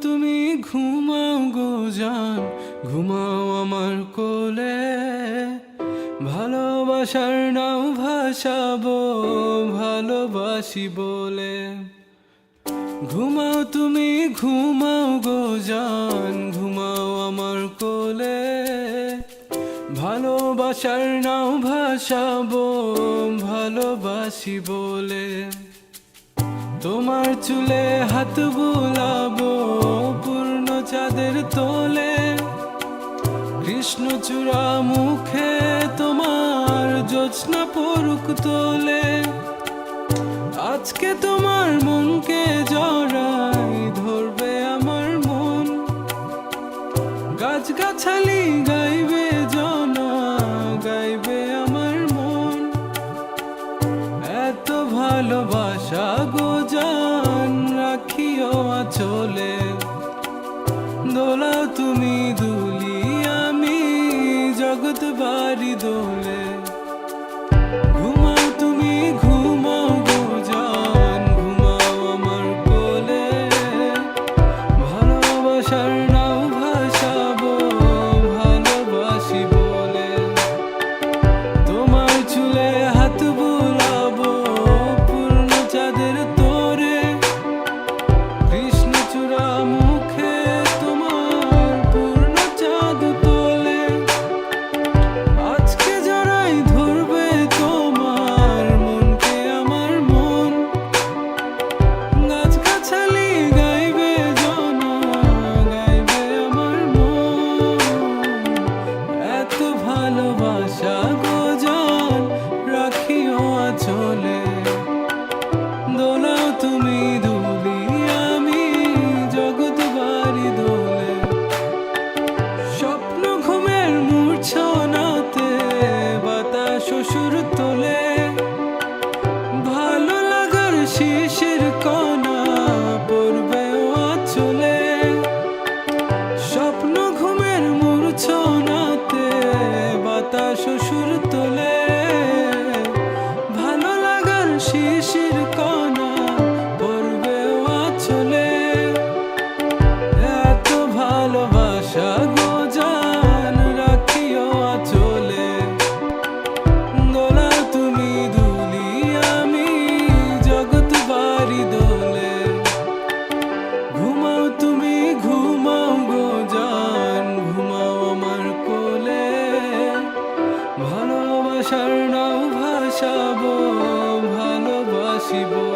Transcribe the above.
তুমি ঘুমাও গো জান, ঘুমাও আমার কোলে। ভালোবাসার নাও ভাসাবো ভালোবাসি বলে। ঘুমাও তুমি ঘুমাও গো জান, ঘুমাও আমার কোলে। ভালোবাসার নাও ভাসাবো ভালোবাসি বলে। তোমার চুলে হাত বুলাবো পূর্ণ চাঁদের তোলে। কৃষ্ণচূড়া মুখে তোমার জ্যোৎস্না পড়ুক তোলে। আজকে তোমার মনকে জড়াই ধরবে আমার মন। গাছগাছালি গাইবে জনা, গাইবে আমার মন। এত ভালোবাসা গো জান রাখিও আঁচলে। দোলাও তুমি দুলি আমি জগৎ বাড়ি দোলে। ঘুমাও তুমি ঘুমাও গো জান, ঘুমাও আমার কোলে। ভালোবাসার নাও ভাসাবো ভালোবাসি বলে। তোমার চুলে হাত বুলাবো পূর্ণ চাঁদের তোরে। কৃষ্ণচূড়া মুখে তোমার পূর্ণ চাঁদ তোলে। আজকে জড়াই ধরবে তোমার মনকে আমার মন। গাছগাছালি গাইবে জনা, গাইবে আমার মন। এত ভালোবাসা গো জান রাখিও আঁচলে। দোলাও তুমি দুলি আমি জগৎ বাড়ি দোলে। স্বপ্ন ঘুমের মূর্ছনাতে বাতাস সুর তোলে। ভালো লাগার শিশির কণা পড়বে আঁচলে। স্বপ্ন ঘুমের মূর্ছনাতে বাতাস সুর তোলে। ভালো লাগার শিশির কণা পড়বে আঁচলে। এত ভালোবাসা গো জান রাখিও আঁচলে। দোলাও তুমি দুলি আমি জগৎ বাড়ি দোলে। ঘুমাও তুমি ঘুমাও গো জান, ঘুমাও আমার কোলে। ভালোবাসার নাও ভাসাবো ভালোবাসি বলে।